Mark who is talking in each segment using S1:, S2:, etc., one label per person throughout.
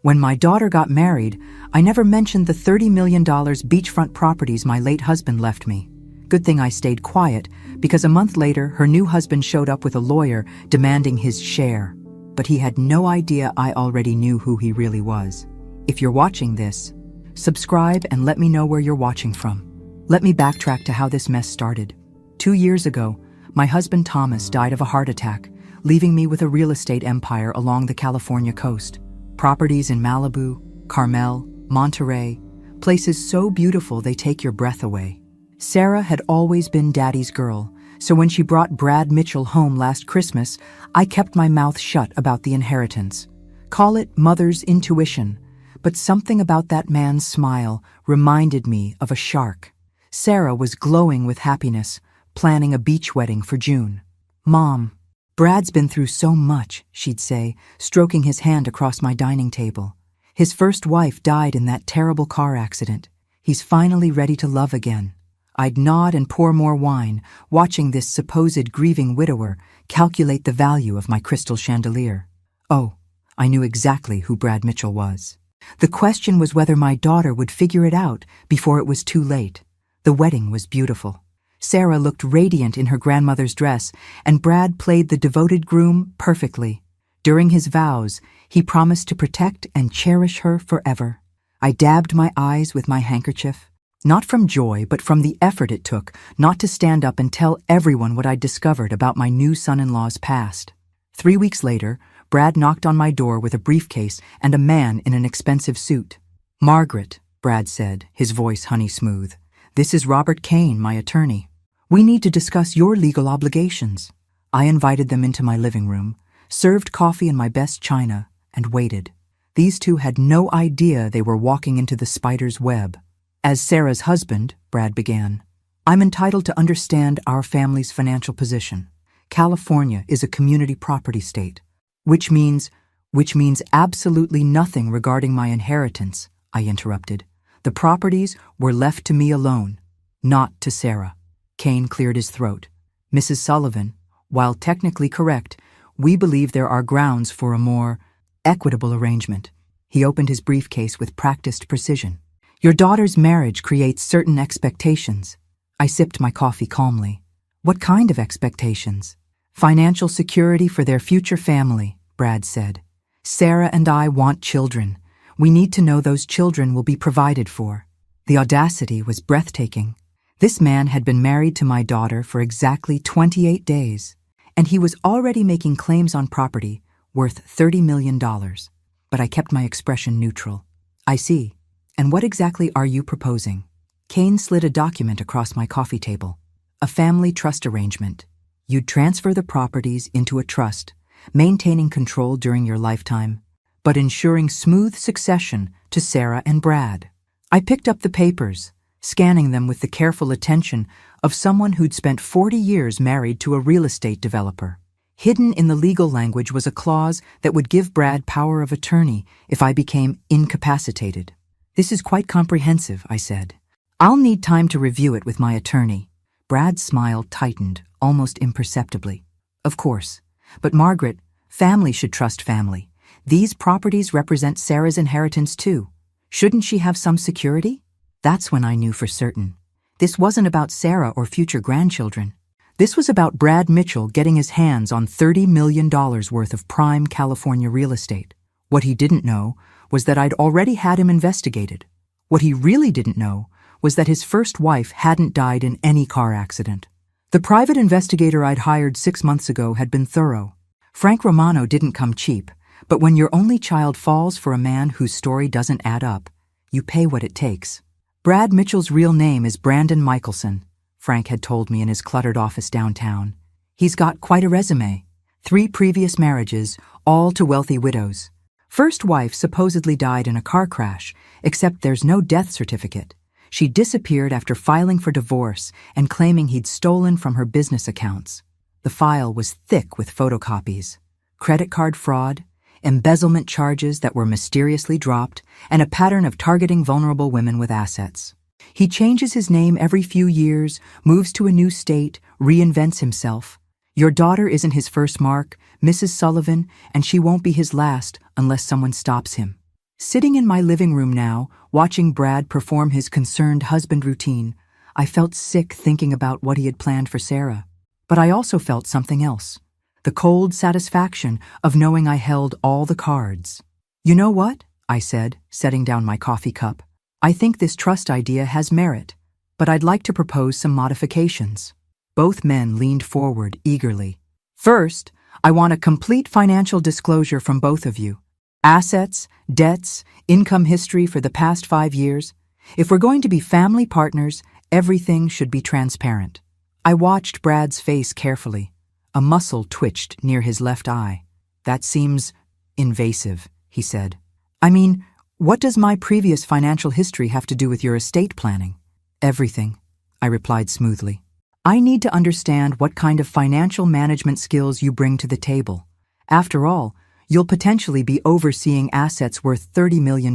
S1: When my daughter got married, I never mentioned the $30 million beachfront properties my late husband left me. Good thing I stayed quiet, because a month later, her new husband showed up with a lawyer demanding his share. But he had no idea I already knew who he really was. If you're watching this, subscribe and let me know where you're watching from. Let me backtrack to how this mess started. 2 years ago, my husband Thomas died of a heart attack, leaving me with a real estate empire along the California coast. Properties in Malibu, Carmel, Monterey, places so beautiful they take your breath away. Sarah had always been Daddy's girl, so when she brought Brad Mitchell home last Christmas, I kept my mouth shut about the inheritance. Call it mother's intuition, but something about that man's smile reminded me of a shark. Sarah was glowing with happiness, planning a beach wedding for June. "Mom, Brad's been through so much," she'd say, stroking his hand across my dining table. "His first wife died in that terrible car accident. He's finally ready to love again." I'd nod and pour more wine, watching this supposed grieving widower calculate the value of my crystal chandelier. Oh, I knew exactly who Brad Mitchell was. The question was whether my daughter would figure it out before it was too late. The wedding was beautiful. Sarah looked radiant in her grandmother's dress, and Brad played the devoted groom perfectly. During his vows, he promised to protect and cherish her forever. I dabbed my eyes with my handkerchief, not from joy, but from the effort it took not to stand up and tell everyone what I'd discovered about my new son-in-law's past. 3 weeks later, Brad knocked on my door with a briefcase and a man in an expensive suit. "Margaret," Brad said, his voice honey-smooth, "this is Robert Kane, my attorney. We need to discuss your legal obligations." I invited them into my living room, served coffee in my best china, and waited. These two had no idea they were walking into the spider's web. "As Sarah's husband," Brad began, "I'm entitled to understand our family's financial position. California is a community property state, which means absolutely nothing regarding my inheritance," I interrupted. "The properties were left to me alone, not to Sarah." Kane cleared his throat. "Mrs. Sullivan, while technically correct, we believe there are grounds for a more equitable arrangement." He opened his briefcase with practiced precision. "Your daughter's marriage creates certain expectations." I sipped my coffee calmly. "What kind of expectations?" "Financial security for their future family," Brad said. "Sarah and I want children. We need to know those children will be provided for." The audacity was breathtaking. This man had been married to my daughter for exactly 28 days, and he was already making claims on property worth $30 million. But I kept my expression neutral. "I see. And what exactly are you proposing?" Kane slid a document across my coffee table. "A family trust arrangement. You'd transfer the properties into a trust, maintaining control during your lifetime, but ensuring smooth succession to Sarah and Brad." I picked up the papers, scanning them with the careful attention of someone who'd spent 40 years married to a real estate developer. Hidden in the legal language was a clause that would give Brad power of attorney if I became incapacitated. "This is quite comprehensive," I said. "I'll need time to review it with my attorney." Brad's smile tightened, almost imperceptibly. "Of course. But Margaret, family should trust family. These properties represent Sarah's inheritance too. Shouldn't she have some security?" That's when I knew for certain. This wasn't about Sarah or future grandchildren. This was about Brad Mitchell getting his hands on $30 million worth of prime California real estate. What he didn't know was that I'd already had him investigated. What he really didn't know was that his first wife hadn't died in any car accident. The private investigator I'd hired 6 months ago had been thorough. Frank Romano didn't come cheap, but when your only child falls for a man whose story doesn't add up, you pay what it takes. Brad Mitchell's real name is Brandon Michelson, Frank had told me in his cluttered office downtown. He's got quite a resume. 3 previous marriages, all to wealthy widows. First wife supposedly died in a car crash, except there's no death certificate. She disappeared after filing for divorce and claiming he'd stolen from her business accounts. The file was thick with photocopies, credit card fraud, embezzlement charges that were mysteriously dropped, and a pattern of targeting vulnerable women with assets. He changes his name every few years, moves to a new state, reinvents himself. Your daughter isn't his first mark, Mrs. Sullivan, and she won't be his last unless someone stops him. Sitting in my living room now, watching Brad perform his concerned husband routine, I felt sick thinking about what he had planned for Sarah. But I also felt something else. The cold satisfaction of knowing I held all the cards. "You know what?" I said, setting down my coffee cup. "I think this trust idea has merit, but I'd like to propose some modifications." Both men leaned forward eagerly. "First, I want a complete financial disclosure from both of you. Assets, debts, income history for the past 5 years. If we're going to be family partners, everything should be transparent." I watched Brad's face carefully. A muscle twitched near his left eye. "That seems invasive," he said. "I mean, what does my previous financial history have to do with your estate planning?" "Everything," I replied smoothly. "I need to understand what kind of financial management skills you bring to the table. After all, you'll potentially be overseeing assets worth $30 million.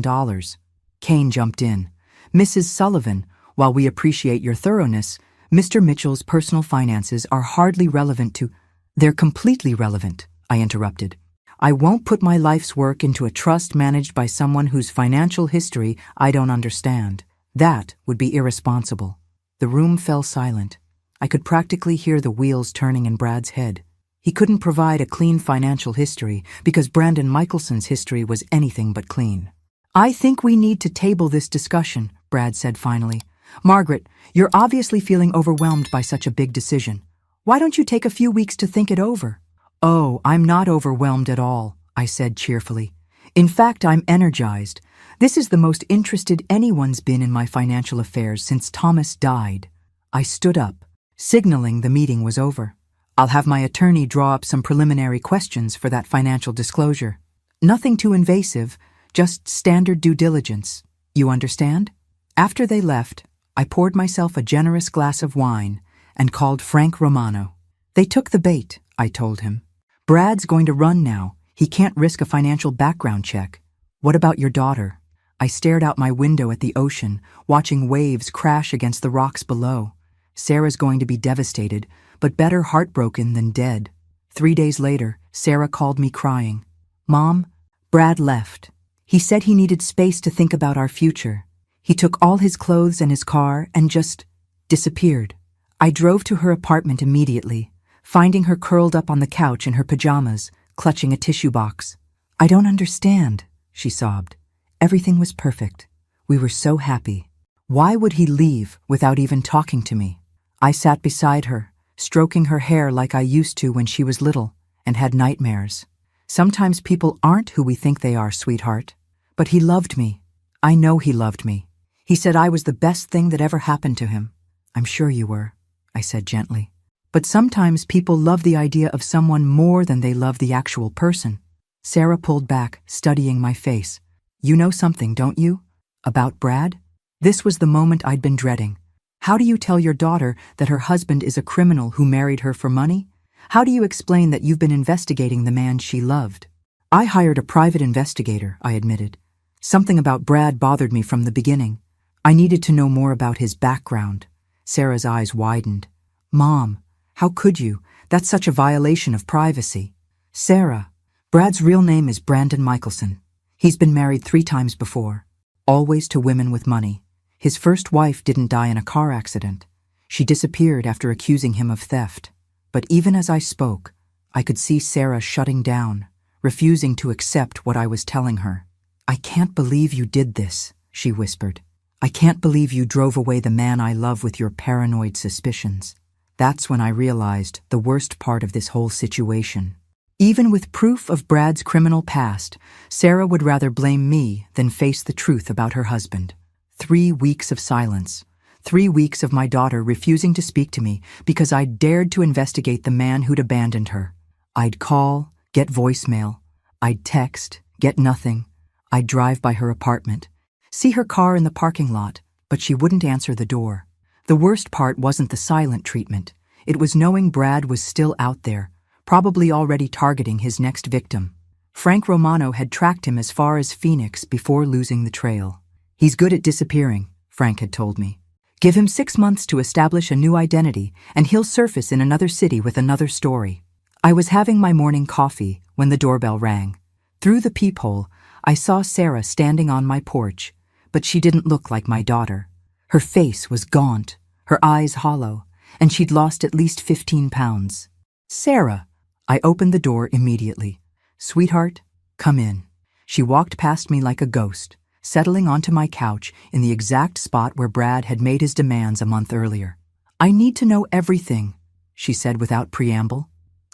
S1: Kane jumped in. "Mrs. Sullivan, while we appreciate your thoroughness, Mr. Mitchell's personal finances are hardly relevant to—" "They're completely relevant," I interrupted. "I won't put my life's work into a trust managed by someone whose financial history I don't understand. That would be irresponsible." The room fell silent. I could practically hear the wheels turning in Brad's head. He couldn't provide a clean financial history because Brandon Michelson's history was anything but clean. "I think we need to table this discussion," Brad said finally. "Margaret, you're obviously feeling overwhelmed by such a big decision. Why don't you take a few weeks to think it over?" "Oh, I'm not overwhelmed at all," I said cheerfully. "In fact, I'm energized. This is the most interested anyone's been in my financial affairs since Thomas died." I stood up, signaling the meeting was over. "I'll have my attorney draw up some preliminary questions for that financial disclosure. Nothing too invasive, just standard due diligence. You understand?" After they left, I poured myself a generous glass of wine and called Frank Romano. "They took the bait," I told him. "Brad's going to run now. He can't risk a financial background check. What about your daughter?" I stared out my window at the ocean, watching waves crash against the rocks below. "Sarah's going to be devastated, but better heartbroken than dead." 3 days later, Sarah called me crying. "Mom, Brad left. He said he needed space to think about our future. He took all his clothes and his car and just disappeared." I drove to her apartment immediately, finding her curled up on the couch in her pajamas, clutching a tissue box. "I don't understand," she sobbed. "Everything was perfect. We were so happy. Why would he leave without even talking to me?" I sat beside her, stroking her hair like I used to when she was little and had nightmares. "Sometimes people aren't who we think they are, sweetheart. But he loved me. I know he loved me. He said I was the best thing that ever happened to him." "I'm sure you were," I said gently. "But sometimes people love the idea of someone more than they love the actual person." Sarah pulled back, studying my face. "You know something, don't you? About Brad?" This was the moment I'd been dreading. How do you tell your daughter that her husband is a criminal who married her for money? How do you explain that you've been investigating the man she loved? "I hired a private investigator," I admitted. "Something about Brad bothered me from the beginning. I needed to know more about his background." Sarah's eyes widened. "Mom, how could you? That's such a violation of privacy." "Sarah, Brad's real name is Brandon Michelson. He's been married 3 times before, always to women with money. His first wife didn't die in a car accident. She disappeared after accusing him of theft." But even as I spoke, I could see Sarah shutting down, refusing to accept what I was telling her. "I can't believe you did this," she whispered. "I can't believe you drove away the man I love with your paranoid suspicions." That's when I realized the worst part of this whole situation. Even with proof of Brad's criminal past, Sarah would rather blame me than face the truth about her husband. 3 weeks of silence. 3 weeks of my daughter refusing to speak to me because I'd dared to investigate the man who'd abandoned her. I'd call, get voicemail. I'd text, get nothing. I'd drive by her apartment, see her car in the parking lot, but she wouldn't answer the door. The worst part wasn't the silent treatment. It was knowing Brad was still out there, probably already targeting his next victim. Frank Romano had tracked him as far as Phoenix before losing the trail. "He's good at disappearing," Frank had told me. "Give him 6 months to establish a new identity, and he'll surface in another city with another story." I was having my morning coffee when the doorbell rang. Through the peephole, I saw Sarah standing on my porch, but she didn't look like my daughter. Her face was gaunt, her eyes hollow, and she'd lost at least 15 pounds. Sarah! I opened the door immediately. Sweetheart, come in. She walked past me like a ghost, settling onto my couch in the exact spot where Brad had made his demands a month earlier. I need to know everything, she said without preamble.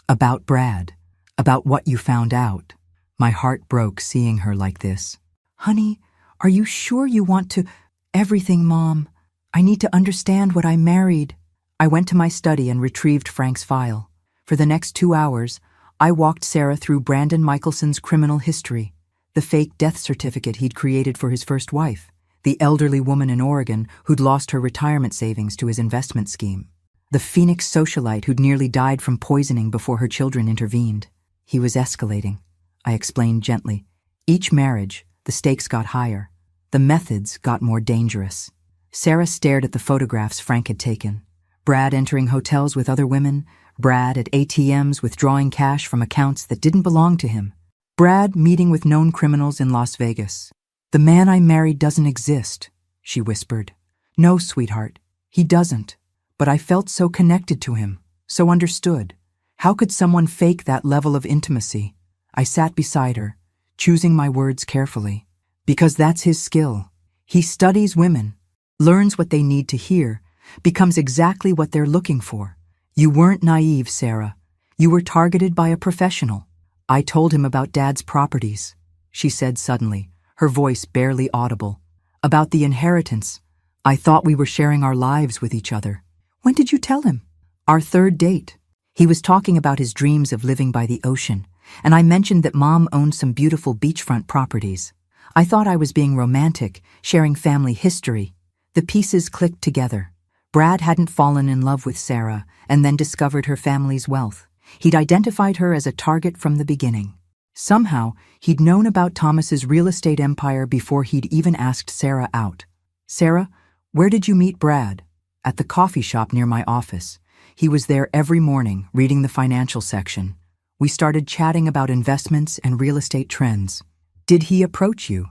S1: About Brad. About what you found out. My heart broke seeing her like this. Honey, are you sure you want to? Everything, Mom. I need to understand what I married. I went to my study and retrieved Frank's file. For the next 2 hours, I walked Sarah through Brandon Michelson's criminal history, the fake death certificate he'd created for his first wife, the elderly woman in Oregon who'd lost her retirement savings to his investment scheme, the Phoenix socialite who'd nearly died from poisoning before her children intervened. He was escalating, I explained gently. Each marriage, the stakes got higher. The methods got more dangerous. Sarah stared at the photographs Frank had taken. Brad entering hotels with other women, Brad at ATMs withdrawing cash from accounts that didn't belong to him, Brad meeting with known criminals in Las Vegas. The man I married doesn't exist, she whispered. No, sweetheart, he doesn't. But I felt so connected to him, so understood. How could someone fake that level of intimacy? I sat beside her, choosing my words carefully. Because that's his skill. He studies women, learns what they need to hear, becomes exactly what they're looking for. You weren't naive, Sarah. You were targeted by a professional. I told him about Dad's properties, she said suddenly, her voice barely audible. About the inheritance. I thought we were sharing our lives with each other. When did you tell him? Our third date. He was talking about his dreams of living by the ocean, and I mentioned that Mom owned some beautiful beachfront properties. I thought I was being romantic, sharing family history. The pieces clicked together. Brad hadn't fallen in love with Sarah and then discovered her family's wealth. He'd identified her as a target from the beginning. Somehow, he'd known about Thomas's real estate empire before he'd even asked Sarah out. Sarah, where did you meet Brad? At the coffee shop near my office. He was there every morning, reading the financial section. We started chatting about investments and real estate trends. Did he approach you?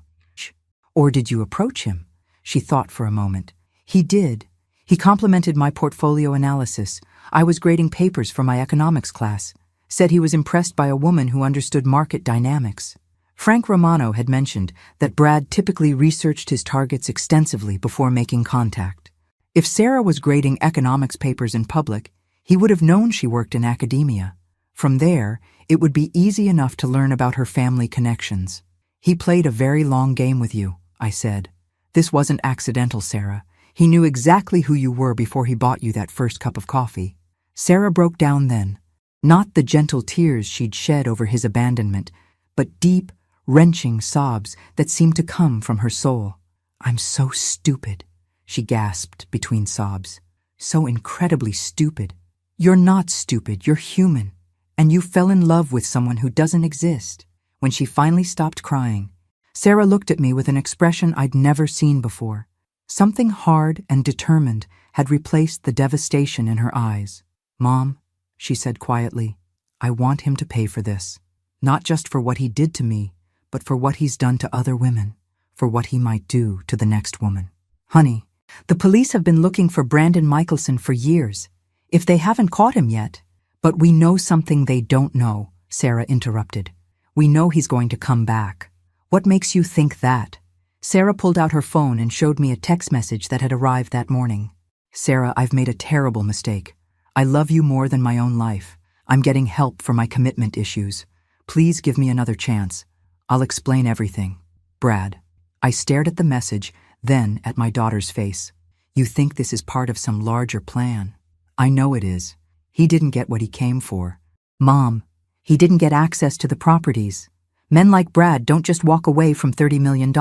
S1: Or did you approach him? She thought for a moment. He did. He complimented my portfolio analysis. I was grading papers for my economics class. Said he was impressed by a woman who understood market dynamics. Frank Romano had mentioned that Brad typically researched his targets extensively before making contact. If Sarah was grading economics papers in public, he would have known she worked in academia. From there, it would be easy enough to learn about her family connections. He played a very long game with you, I said. This wasn't accidental, Sarah. He knew exactly who you were before he bought you that first cup of coffee. Sarah broke down then. Not the gentle tears she'd shed over his abandonment, but deep, wrenching sobs that seemed to come from her soul. I'm so stupid, she gasped between sobs. So incredibly stupid. You're not stupid, you're human. And you fell in love with someone who doesn't exist. When she finally stopped crying, Sarah looked at me with an expression I'd never seen before. Something hard and determined had replaced the devastation in her eyes. Mom, she said quietly, I want him to pay for this. Not just for what he did to me, but for what he's done to other women, for what he might do to the next woman. Honey, the police have been looking for Brandon Michelson for years. If they haven't caught him yet, but we know something they don't know, Sarah interrupted. We know he's going to come back. What makes you think that? Sarah pulled out her phone and showed me a text message that had arrived that morning. Sarah, I've made a terrible mistake. I love you more than my own life. I'm getting help for my commitment issues. Please give me another chance. I'll explain everything. Brad. I stared at the message, then at my daughter's face. You think this is part of some larger plan? I know it is. He didn't get what he came for. Mom, he didn't get access to the properties. Men like Brad don't just walk away from $30 million.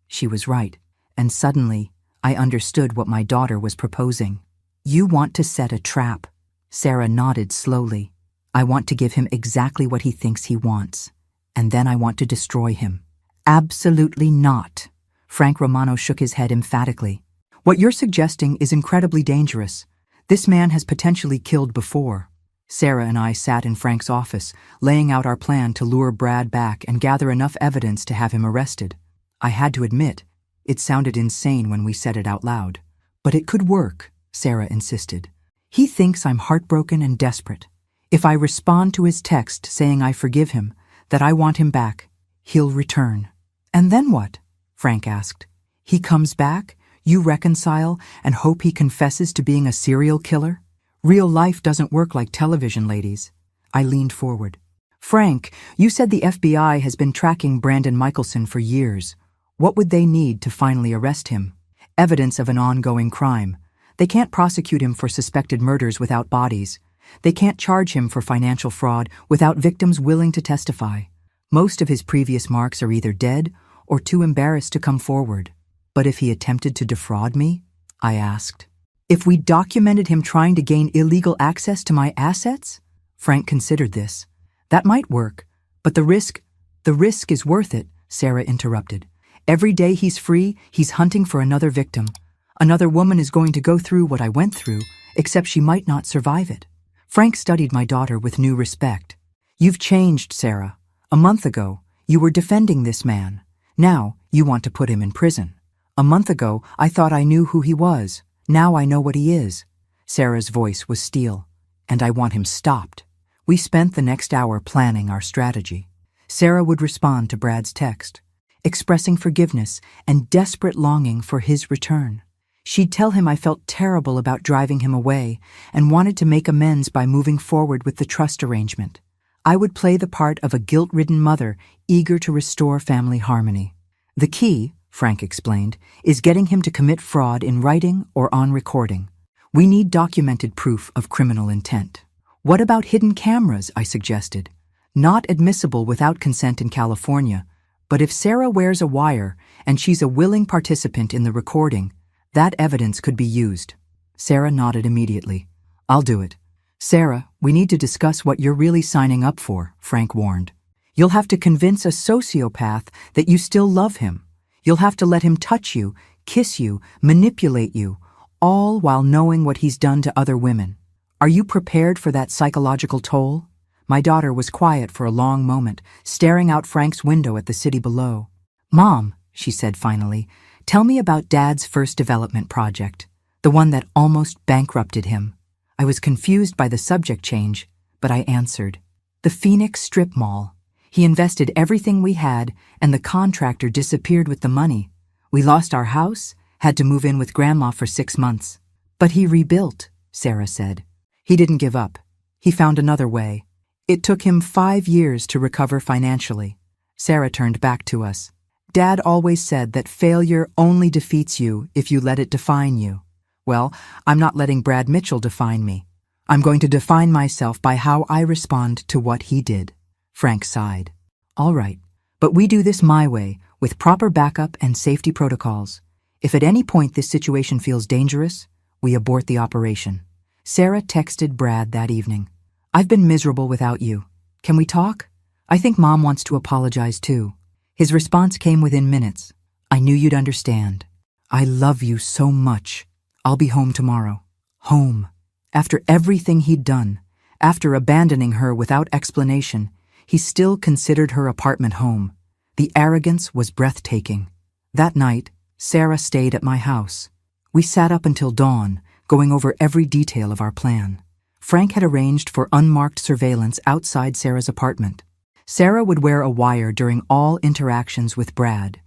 S1: She was right, and suddenly, I understood what my daughter was proposing. You want to set a trap. Sarah nodded slowly. I want to give him exactly what he thinks he wants, and then I want to destroy him. Absolutely not. Frank Romano shook his head emphatically. What you're suggesting is incredibly dangerous. This man has potentially killed before. Sarah and I sat in Frank's office, laying out our plan to lure Brad back and gather enough evidence to have him arrested. I had to admit, it sounded insane when we said it out loud. But it could work, Sarah insisted. He thinks I'm heartbroken and desperate. If I respond to his text saying I forgive him, that I want him back, he'll return. And then what? Frank asked. He comes back, you reconcile, and hope he confesses to being a serial killer? Real life doesn't work like television, ladies. I leaned forward. Frank, you said the FBI has been tracking Brandon Michelson for years. What would they need to finally arrest him? Evidence of an ongoing crime. They can't prosecute him for suspected murders without bodies. They can't charge him for financial fraud without victims willing to testify. Most of his previous marks are either dead or too embarrassed to come forward. But if he attempted to defraud me? I asked. If we documented him trying to gain illegal access to my assets? Frank considered this. That might work, but the risk is worth it, Sarah interrupted. Every day he's free, he's hunting for another victim. Another woman is going to go through what I went through, except she might not survive it. Frank studied my daughter with new respect. You've changed, Sarah. A month ago, you were defending this man. Now, you want to put him in prison. A month ago, I thought I knew who he was. Now I know what he is. Sarah's voice was steel, and I want him stopped. We spent the next hour planning our strategy. Sarah would respond to Brad's text, expressing forgiveness and desperate longing for his return. She'd tell him I felt terrible about driving him away and wanted to make amends by moving forward with the trust arrangement. I would play the part of a guilt-ridden mother eager to restore family harmony. The key, Frank explained, is getting him to commit fraud in writing or on recording. We need documented proof of criminal intent. What about hidden cameras, I suggested? Not admissible without consent in California, but if Sarah wears a wire and she's a willing participant in the recording, that evidence could be used. Sarah nodded immediately. I'll do it. Sarah, we need to discuss what you're really signing up for, Frank warned. You'll have to convince a sociopath that you still love him. You'll have to let him touch you, kiss you, manipulate you, all while knowing what he's done to other women. Are you prepared for that psychological toll? My daughter was quiet for a long moment, staring out Frank's window at the city below. Mom, she said finally, tell me about Dad's first development project, the one that almost bankrupted him. I was confused by the subject change, but I answered. The Phoenix Strip Mall. He invested everything we had, and the contractor disappeared with the money. We lost our house, had to move in with Grandma for 6 months. But he rebuilt, Sarah said. He didn't give up. He found another way. It took him 5 years to recover financially. Sarah turned back to us. Dad always said that failure only defeats you if you let it define you. Well, I'm not letting Brad Mitchell define me. I'm going to define myself by how I respond to what he did. Frank sighed. All right, but we do this my way, with proper backup and safety protocols. If at any point this situation feels dangerous, we abort the operation. Sarah texted Brad that evening. I've been miserable without you. Can we talk? I think Mom wants to apologize too. His response came within minutes. I knew you'd understand. I love you so much. I'll be home tomorrow. Home. After everything he'd done, after abandoning her without explanation, he still considered her apartment home. The arrogance was breathtaking. That night, Sarah stayed at my house. We sat up until dawn, going over every detail of our plan. Frank had arranged for unmarked surveillance outside Sarah's apartment. Sarah would wear a wire during all interactions with Brad.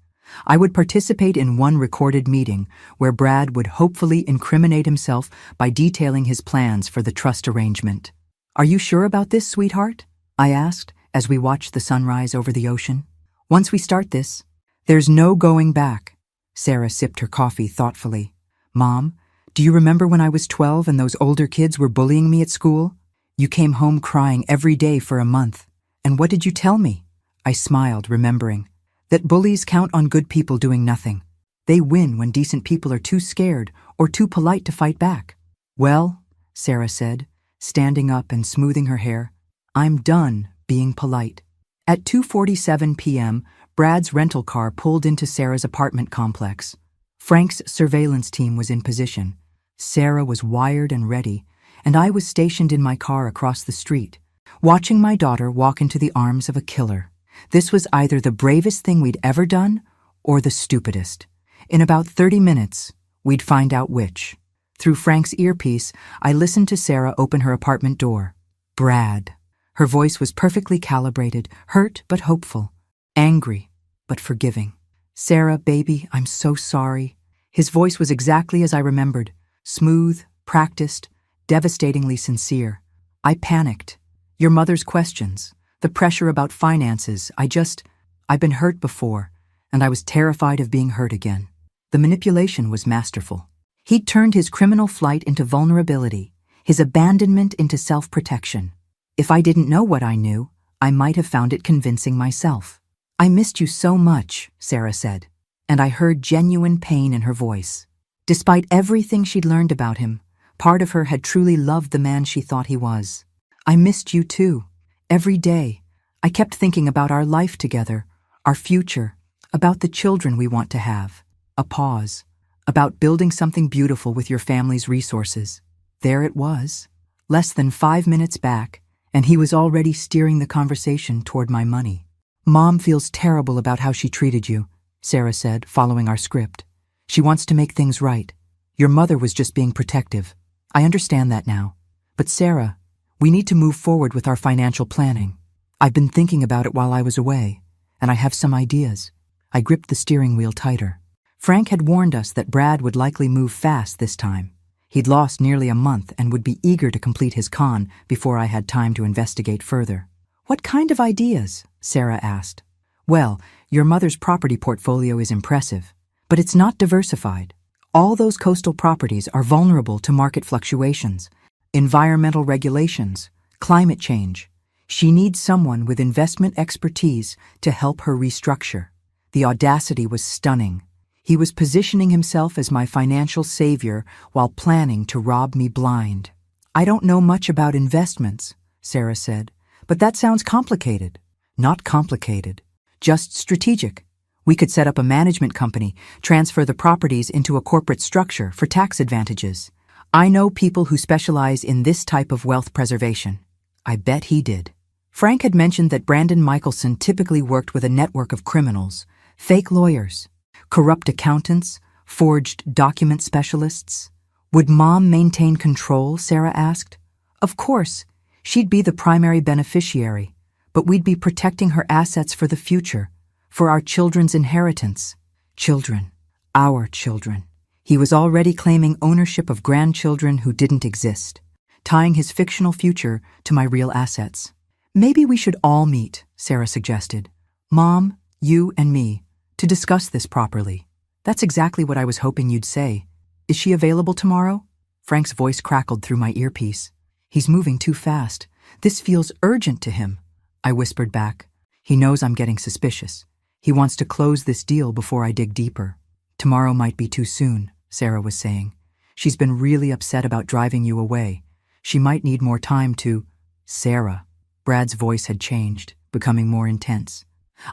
S1: I would participate in one recorded meeting where Brad would hopefully incriminate himself by detailing his plans for the trust arrangement. Are you sure about this, sweetheart? I asked as we watched the sunrise over the ocean. Once we start this, there's no going back. Sarah sipped her coffee thoughtfully. Mom, do you remember when I was 12 and those older kids were bullying me at school? You came home crying every day for a month. And what did you tell me? I smiled, remembering. That bullies count on good people doing nothing. They win when decent people are too scared or too polite to fight back. Well, Sarah said, standing up and smoothing her hair, I'm done being polite. At 2:47 p.m., Brad's rental car pulled into Sarah's apartment complex. Frank's surveillance team was in position. Sarah was wired and ready, and I was stationed in my car across the street, watching my daughter walk into the arms of a killer. This was either the bravest thing we'd ever done or the stupidest. In about 30 minutes, we'd find out which. Through Frank's earpiece, I listened to Sarah open her apartment door. Brad. Her voice was perfectly calibrated, hurt but hopeful, angry but forgiving. Sarah, baby, I'm so sorry. His voice was exactly as I remembered, smooth, practiced, devastatingly sincere. I panicked. Your mother's questions, the pressure about finances, I've been hurt before, and I was terrified of being hurt again. The manipulation was masterful. He'd turned his criminal flight into vulnerability, his abandonment into self-protection. If I didn't know what I knew, I might have found it convincing myself. I missed you so much, Sarah said, and I heard genuine pain in her voice. Despite everything she'd learned about him, part of her had truly loved the man she thought he was. I missed you too. Every day, I kept thinking about our life together, our future, about the children we want to have. A pause. About building something beautiful with your family's resources. There it was, less than 5 minutes back, and he was already steering the conversation toward my money. Mom feels terrible about how she treated you, Sarah said, following our script. She wants to make things right. Your mother was just being protective. I understand that now. But Sarah, we need to move forward with our financial planning. I've been thinking about it while I was away, and I have some ideas. I gripped the steering wheel tighter. Frank had warned us that Brad would likely move fast this time. He'd lost nearly a month and would be eager to complete his con before I had time to investigate further. What kind of ideas? Sarah asked. Well, your mother's property portfolio is impressive, but it's not diversified. All those coastal properties are vulnerable to market fluctuations, environmental regulations, climate change. She needs someone with investment expertise to help her restructure. The audacity was stunning. He was positioning himself as my financial savior while planning to rob me blind. I don't know much about investments, Sarah said, but that sounds complicated. Not complicated, just strategic. We could set up a management company, transfer the properties into a corporate structure for tax advantages. I know people who specialize in this type of wealth preservation. I bet he did. Frank had mentioned that Brandon Michelson typically worked with a network of criminals, fake lawyers, corrupt accountants, forged document specialists. Would Mom maintain control, Sarah asked. Of course, she'd be the primary beneficiary, but we'd be protecting her assets for the future, for our children's inheritance. Children. Our children. He was already claiming ownership of grandchildren who didn't exist, tying his fictional future to my real assets. Maybe we should all meet, Sarah suggested. Mom, you and me, to discuss this properly. That's exactly what I was hoping you'd say. Is she available tomorrow? Frank's voice crackled through my earpiece. He's moving too fast. This feels urgent to him, I whispered back. He knows I'm getting suspicious. He wants to close this deal before I dig deeper. Tomorrow might be too soon, Sarah was saying. She's been really upset about driving you away. She might need more time to... Sarah. Brad's voice had changed, becoming more intense.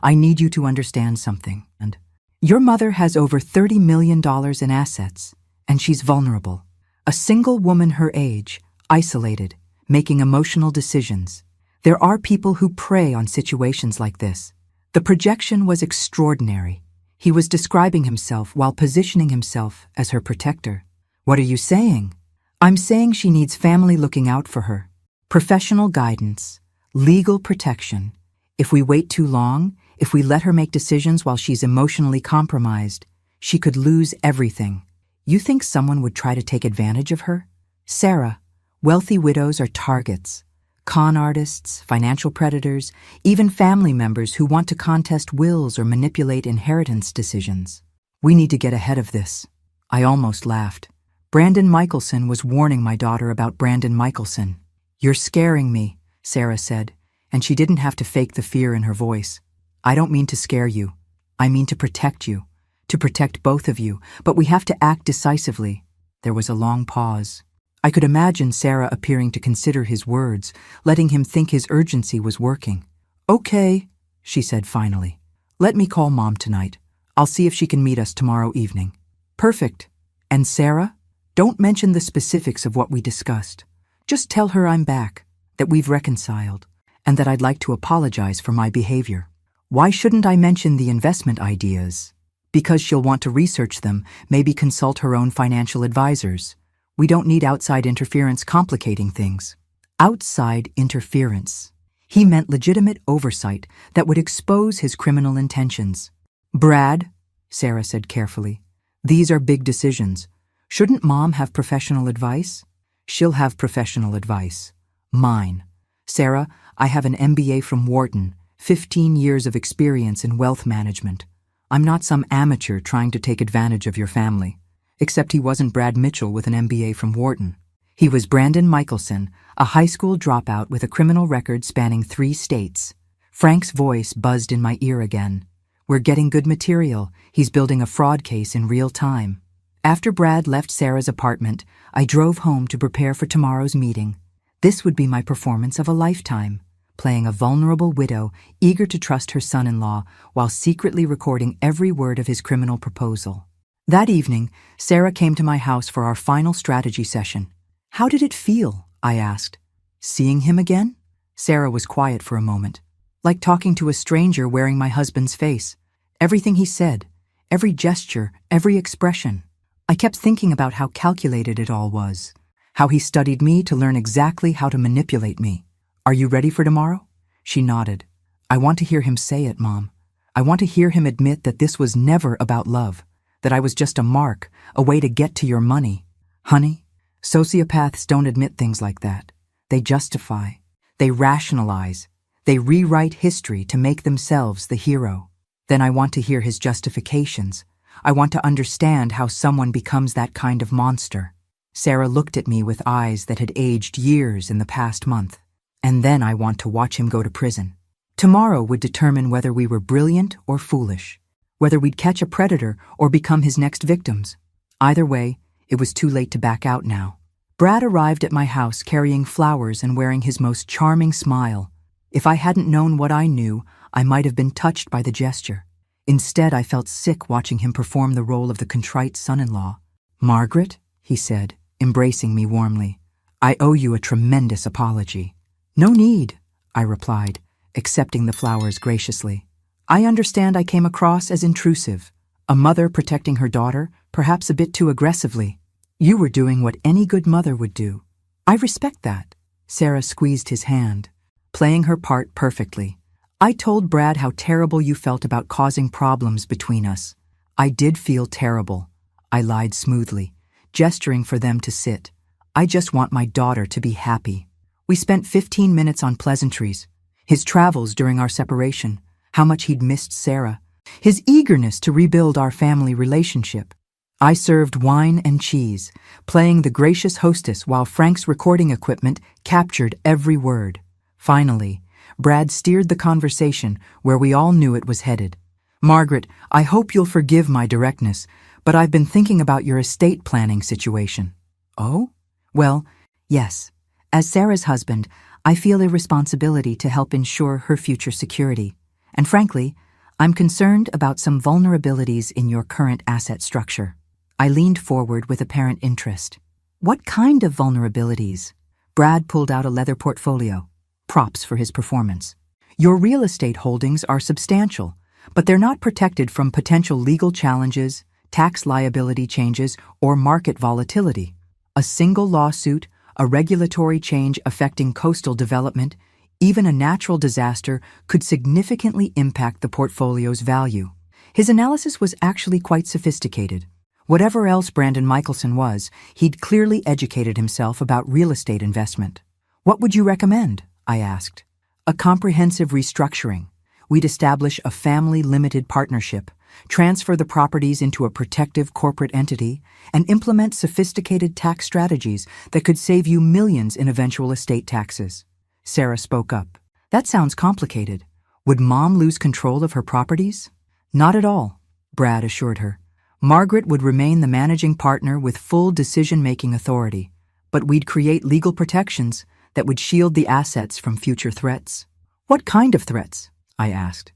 S1: I need you to understand something, and your mother has over $30 million in assets, and she's vulnerable. A single woman her age, isolated, making emotional decisions. There are people who prey on situations like this. The projection was extraordinary. He was describing himself while positioning himself as her protector. What are you saying? I'm saying she needs family looking out for her. Professional guidance, legal protection. If we wait too long, if we let her make decisions while she's emotionally compromised, she could lose everything. You think someone would try to take advantage of her? Sarah, wealthy widows are targets. Con artists, financial predators, even family members who want to contest wills or manipulate inheritance decisions. We need to get ahead of this. I almost laughed. Brandon Michelson was warning my daughter about Brandon Michelson. You're scaring me, Sarah said, and she didn't have to fake the fear in her voice. I don't mean to scare you. I mean to protect you, to protect both of you, but we have to act decisively. There was a long pause. I could imagine Sarah appearing to consider his words, letting him think his urgency was working. Okay, she said finally. Let me call Mom tonight. I'll see if she can meet us tomorrow evening. Perfect. And Sarah? Don't mention the specifics of what we discussed. Just tell her I'm back, that we've reconciled, and that I'd like to apologize for my behavior. Why shouldn't I mention the investment ideas? Because she'll want to research them, maybe consult her own financial advisors. We don't need outside interference complicating things. Outside interference. He meant legitimate oversight that would expose his criminal intentions. Brad, Sarah said carefully, these are big decisions. Shouldn't Mom have professional advice? She'll have professional advice. Mine. Sarah, I have an MBA from Wharton, 15 years of experience in wealth management. I'm not some amateur trying to take advantage of your family. Except he wasn't Brad Mitchell with an MBA from Wharton. He was Brandon Michelson, a high school dropout with a criminal record spanning 3 states. Frank's voice buzzed in my ear again. We're getting good material. He's building a fraud case in real time. After Brad left Sarah's apartment, I drove home to prepare for tomorrow's meeting. This would be my performance of a lifetime, playing a vulnerable widow eager to trust her son-in-law while secretly recording every word of his criminal proposal. That evening, Sarah came to my house for our final strategy session. How did it feel? I asked. Seeing him again? Sarah was quiet for a moment, like talking to a stranger wearing my husband's face. Everything he said, every gesture, every expression. I kept thinking about how calculated it all was, how he studied me to learn exactly how to manipulate me. Are you ready for tomorrow? She nodded. I want to hear him say it, Mom. I want to hear him admit that this was never about love, that I was just a mark, a way to get to your money. Honey, sociopaths don't admit things like that. They justify, they rationalize, they rewrite history to make themselves the hero. Then I want to hear his justifications. I want to understand how someone becomes that kind of monster. Sarah looked at me with eyes that had aged years in the past month. And then I want to watch him go to prison. Tomorrow would determine whether we were brilliant or foolish, whether we'd catch a predator or become his next victims. Either way, it was too late to back out now. Brad arrived at my house carrying flowers and wearing his most charming smile. If I hadn't known what I knew, I might have been touched by the gesture. Instead, I felt sick watching him perform the role of the contrite son-in-law. Margaret, he said, embracing me warmly, I owe you a tremendous apology. No need, I replied, accepting the flowers graciously. I understand I came across as intrusive, a mother protecting her daughter, perhaps a bit too aggressively. You were doing what any good mother would do. I respect that. Sarah squeezed his hand, playing her part perfectly. I told Brad how terrible you felt about causing problems between us. I did feel terrible. I lied smoothly, gesturing for them to sit. I just want my daughter to be happy. We spent 15 minutes on pleasantries, his travels during our separation, how much he'd missed Sarah, his eagerness to rebuild our family relationship. I served wine and cheese, playing the gracious hostess while Frank's recording equipment captured every word. Finally, Brad steered the conversation where we all knew it was headed. Margaret, I hope you'll forgive my directness, but I've been thinking about your estate planning situation. Oh? Well, yes. As Sarah's husband, I feel a responsibility to help ensure her future security. And frankly, I'm concerned about some vulnerabilities in your current asset structure. I leaned forward with apparent interest. What kind of vulnerabilities? Brad pulled out a leather portfolio. Props for his performance. Your real estate holdings are substantial, but they're not protected from potential legal challenges, tax liability changes, or market volatility. A single lawsuit, a regulatory change affecting coastal development, even a natural disaster could significantly impact the portfolio's value. His analysis was actually quite sophisticated. Whatever else Brandon Michelson was, he'd clearly educated himself about real estate investment. What would you recommend? I asked. A comprehensive restructuring. We'd establish a family-limited partnership, transfer the properties into a protective corporate entity, and implement sophisticated tax strategies that could save you millions in eventual estate taxes. Sarah spoke up. That sounds complicated. Would Mom lose control of her properties? Not at all, Brad assured her. Margaret would remain the managing partner with full decision-making authority, but we'd create legal protections that would shield the assets from future threats. What kind of threats? I asked.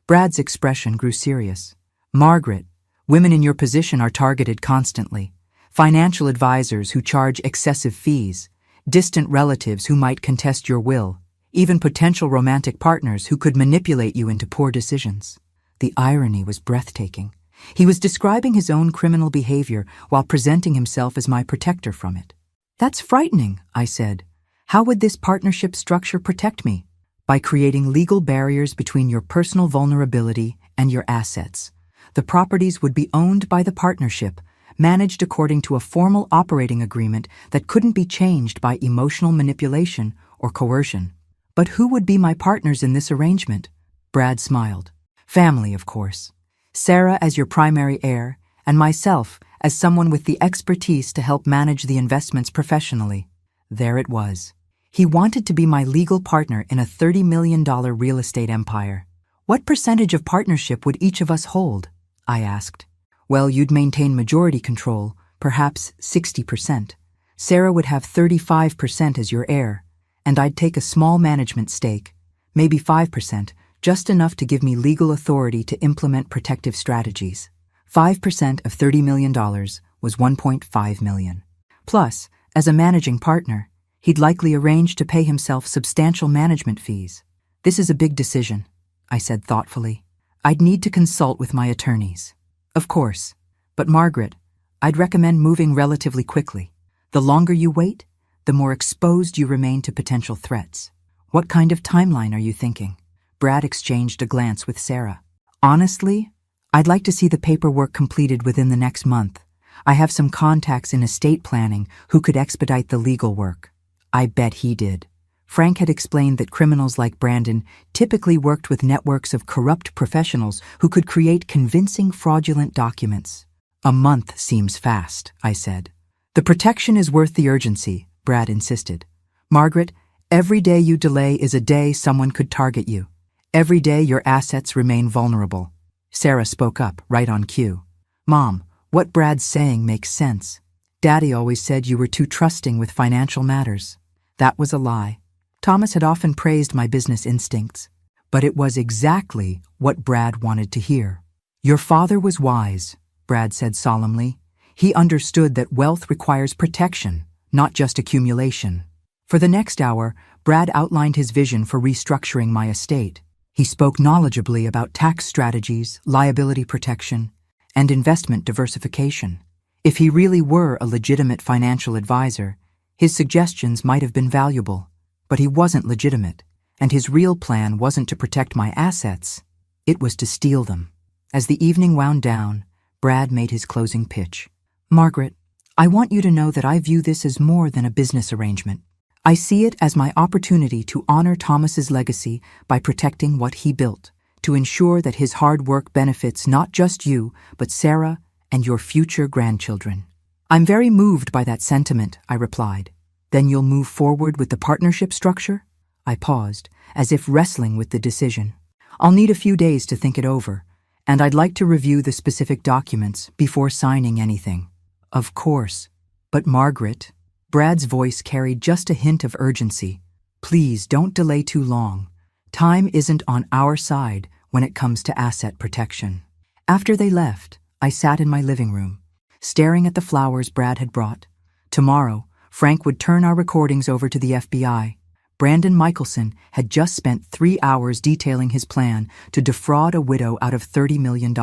S1: Brad's expression grew serious. Margaret, women in your position are targeted constantly. Financial advisors who charge excessive fees, distant relatives who might contest your will, even potential romantic partners who could manipulate you into poor decisions. The irony was breathtaking. He was describing his own criminal behavior while presenting himself as my protector from it. "That's frightening," I said. "How would this partnership structure protect me?" "By creating legal barriers between your personal vulnerability and your assets. The properties would be owned by the partnership, managed according to a formal operating agreement that couldn't be changed by emotional manipulation or coercion." "But who would be my partners in this arrangement?" Brad smiled. "Family, of course. Sarah as your primary heir, and myself as someone with the expertise to help manage the investments professionally." There it was. He wanted to be my legal partner in a $30 million real estate empire. "What percentage of partnership would each of us hold?" I asked. "Well, you'd maintain majority control, perhaps 60%. Sarah would have 35% as your heir, and I'd take a small management stake, maybe 5%, just enough to give me legal authority to implement protective strategies." 5% of $30 million was $1.5 million. Plus, as a managing partner, he'd likely arrange to pay himself substantial management fees. "This is a big decision," I said thoughtfully. "I'd need to consult with my attorneys." "Of course. But Margaret, I'd recommend moving relatively quickly. The longer you wait, the more exposed you remain to potential threats." "What kind of timeline are you thinking?" Brad exchanged a glance with Sarah. "Honestly, I'd like to see the paperwork completed within the next month. I have some contacts in estate planning who could expedite the legal work." I bet he did. Frank had explained that criminals like Brandon typically worked with networks of corrupt professionals who could create convincing fraudulent documents. "A month seems fast," I said. "The protection is worth the urgency," Brad insisted. "Margaret, every day you delay is a day someone could target you. Every day your assets remain vulnerable." Sarah spoke up, right on cue. "Mom, what Brad's saying makes sense. Daddy always said you were too trusting with financial matters." That was a lie. Thomas had often praised my business instincts, but it was exactly what Brad wanted to hear. "Your father was wise," Brad said solemnly. "He understood that wealth requires protection, not just accumulation." For the next hour, Brad outlined his vision for restructuring my estate. He spoke knowledgeably about tax strategies, liability protection, and investment diversification. If he really were a legitimate financial advisor, his suggestions might have been valuable. But he wasn't legitimate, and his real plan wasn't to protect my assets. It was to steal them. As the evening wound down, Brad made his closing pitch. "Margaret, I want you to know that I view this as more than a business arrangement. I see it as my opportunity to honor Thomas's legacy by protecting what he built, to ensure that his hard work benefits not just you, but Sarah and your future grandchildren." "I'm very moved by that sentiment," I replied. "Then you'll move forward with the partnership structure?" I paused, as if wrestling with the decision. "I'll need a few days to think it over, and I'd like to review the specific documents before signing anything." "Of course. But Margaret," Brad's voice carried just a hint of urgency, "please don't delay too long. Time isn't on our side when it comes to asset protection." After they left, I sat in my living room, staring at the flowers Brad had brought. Tomorrow, Frank would turn our recordings over to the FBI. Brandon Michelson had just spent 3 hours detailing his plan to defraud a widow out of $30 million.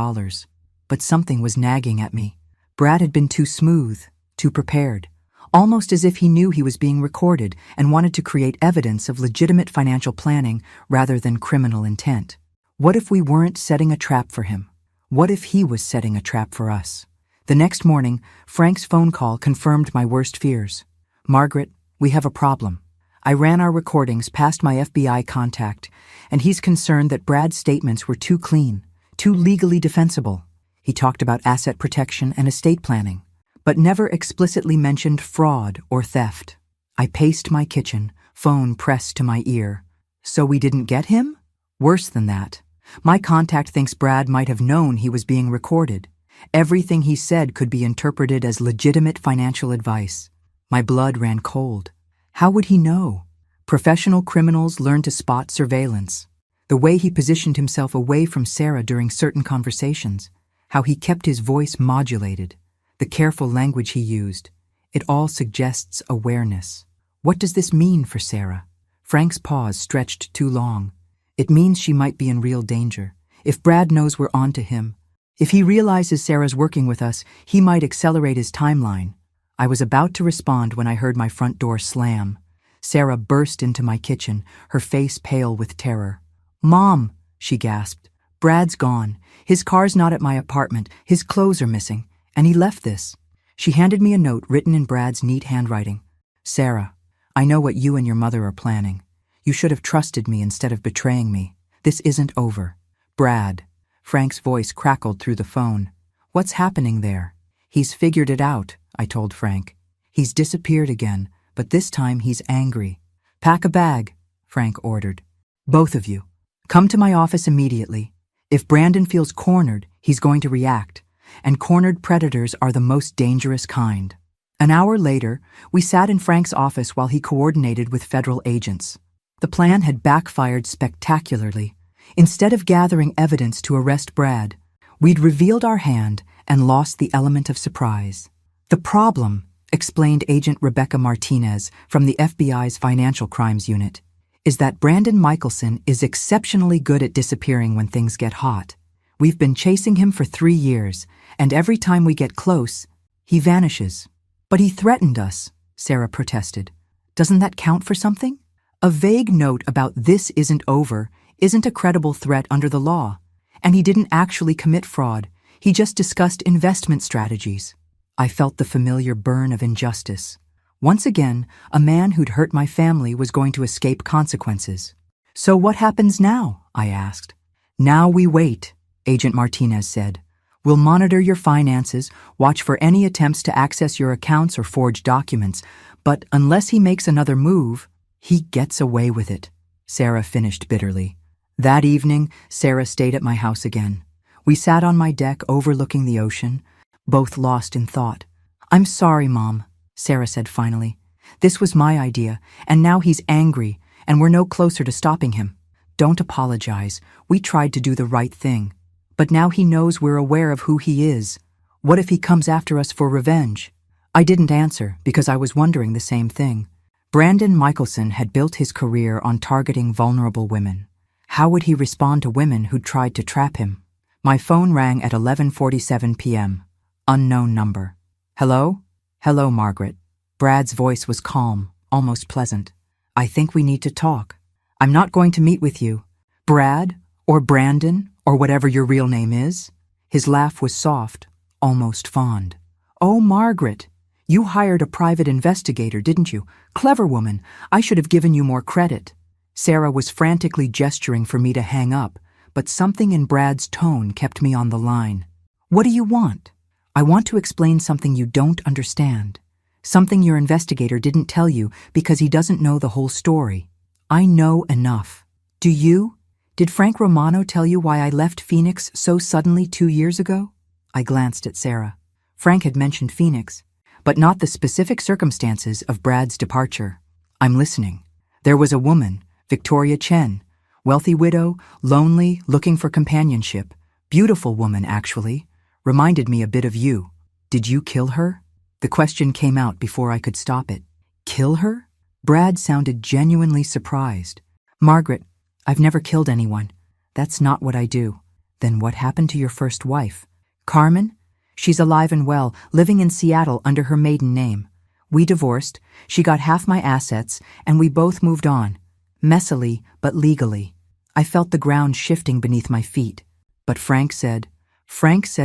S1: But something was nagging at me. Brad had been too smooth, too prepared, almost as if he knew he was being recorded and wanted to create evidence of legitimate financial planning rather than criminal intent. What if we weren't setting a trap for him? What if he was setting a trap for us? The next morning, Frank's phone call confirmed my worst fears. "Margaret, we have a problem." I ran our recordings past my FBI contact, and he's concerned that Brad's statements were too clean, too legally defensible. He talked about asset protection and estate planning, but never explicitly mentioned fraud or theft. I paced my kitchen, phone pressed to my ear. So we didn't get him? Worse than that. My contact thinks Brad might have known he was being recorded. Everything he said could be interpreted as legitimate financial advice. My blood ran cold. How would he know? Professional criminals learn to spot surveillance. The way he positioned himself away from Sarah during certain conversations, how he kept his voice modulated, the careful language he used, it all suggests awareness. What does this mean for Sarah? Frank's pause stretched too long. It means she might be in real danger. If Brad knows we're on to him, if he realizes Sarah's working with us, he might accelerate his timeline. I was about to respond when I heard my front door slam. Sarah burst into my kitchen, her face pale with terror. "Mom," she gasped. "Brad's gone. His car's not at my apartment. His clothes are missing. And he left this." She handed me a note written in Brad's neat handwriting. "Sarah, I know what you and your mother are planning. You should have trusted me instead of betraying me. This isn't over. Brad." Frank's voice crackled through the phone. "What's happening there?" "He's figured it out," I told Frank. "He's disappeared again, but this time he's angry." "Pack a bag," Frank ordered. "Both of you. Come to my office immediately. If Brandon feels cornered, he's going to react. And cornered predators are the most dangerous kind." An hour later, we sat in Frank's office while he coordinated with federal agents. The plan had backfired spectacularly. Instead of gathering evidence to arrest Brad, we'd revealed our hand and lost the element of surprise. "The problem," explained Agent Rebecca Martinez from the FBI's Financial Crimes Unit, "is that Brandon Michelson is exceptionally good at disappearing when things get hot. We've been chasing him for 3 years, and every time we get close, he vanishes." "But he threatened us," Sarah protested. "Doesn't that count for something?" "A vague note about 'this isn't over' isn't a credible threat under the law. And he didn't actually commit fraud. He just discussed investment strategies." I felt the familiar burn of injustice. Once again, a man who'd hurt my family was going to escape consequences. "So what happens now?" I asked. "Now we wait," Agent Martinez said. "We'll monitor your finances, watch for any attempts to access your accounts or forge documents, but unless he makes another move, he gets away with it," Sarah finished bitterly. That evening, Sarah stayed at my house again. We sat on my deck overlooking the ocean, both lost in thought. "I'm sorry, Mom," Sarah said finally. "This was my idea, and now he's angry, and we're no closer to stopping him. Don't apologize. We tried to do the right thing. But now he knows we're aware of who he is. What if he comes after us for revenge?" I didn't answer because I was wondering the same thing. Brandon Michelson had built his career on targeting vulnerable women. How would he respond to women who tried to trap him? My phone rang at 11:47 p.m. Unknown number. "Hello?" "Hello, Margaret." Brad's voice was calm, almost pleasant. "I think we need to talk. I'm not going to meet with you. Brad, or Brandon, or whatever your real name is." His laugh was soft, almost fond. "Oh, Margaret, you hired a private investigator, didn't you? Clever woman. I should have given you more credit." Sarah was frantically gesturing for me to hang up, but something in Brad's tone kept me on the line. "What do you want?" "I want to explain something you don't understand. Something your investigator didn't tell you because he doesn't know the whole story. I know enough. Do you? Did Frank Romano tell you why I left Phoenix so suddenly 2 years ago?" I glanced at Sarah. Frank had mentioned Phoenix, but not the specific circumstances of Brad's departure. "I'm listening. There was a woman, Victoria Chen, wealthy widow, lonely, looking for companionship. Beautiful woman, actually. Reminded me a bit of you. Did you kill her?" The question came out before I could stop it. "Kill her?" Brad sounded genuinely surprised. "Margaret, I've never killed anyone. That's not what I do." "Then what happened to your first wife?" "Carmen? She's alive and well, living in Seattle under her maiden name. We divorced, she got half my assets, and we both moved on. Messily, but legally." I felt the ground shifting beneath my feet. But Frank said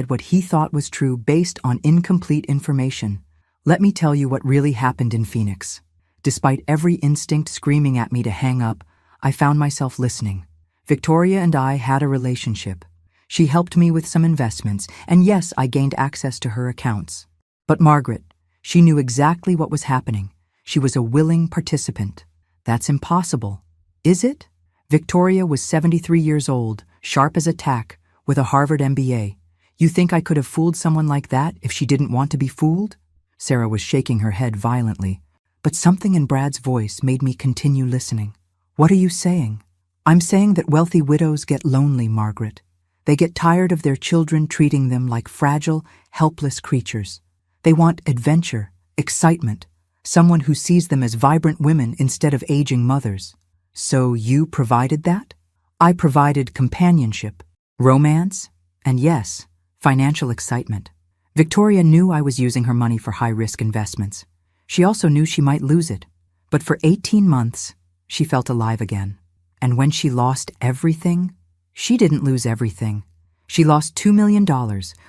S1: what he thought was true based on incomplete information. "Let me tell you what really happened in Phoenix." Despite every instinct screaming at me to hang up, I found myself listening. Victoria and I had a relationship. She helped me with some investments, and yes, I gained access to her accounts. But Margaret, she knew exactly what was happening. She was a willing participant. That's impossible. Is it? Victoria was 73 years old, sharp as a tack, with a Harvard MBA. You think I could have fooled someone like that if she didn't want to be fooled? Sarah was shaking her head violently, but something in Brad's voice made me continue listening. "What are you saying?" "I'm saying that wealthy widows get lonely, Margaret. They get tired of their children treating them like fragile, helpless creatures. They want adventure, excitement, someone who sees them as vibrant women instead of aging mothers. So you provided that? I provided companionship, romance, and yes, financial excitement. Victoria knew I was using her money for high-risk investments. She also knew she might lose it. But for 18 months, she felt alive again. And when she lost everything, she didn't lose everything. She lost $2 million,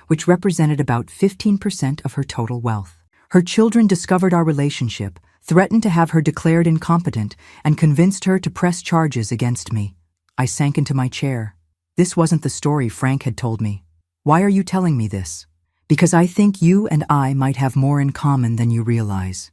S1: which represented about 15% of her total wealth. Her children discovered our relationship, threatened to have her declared incompetent, and convinced her to press charges against me. I sank into my chair. This wasn't the story Frank had told me. Why are you telling me this? Because I think you and I might have more in common than you realize.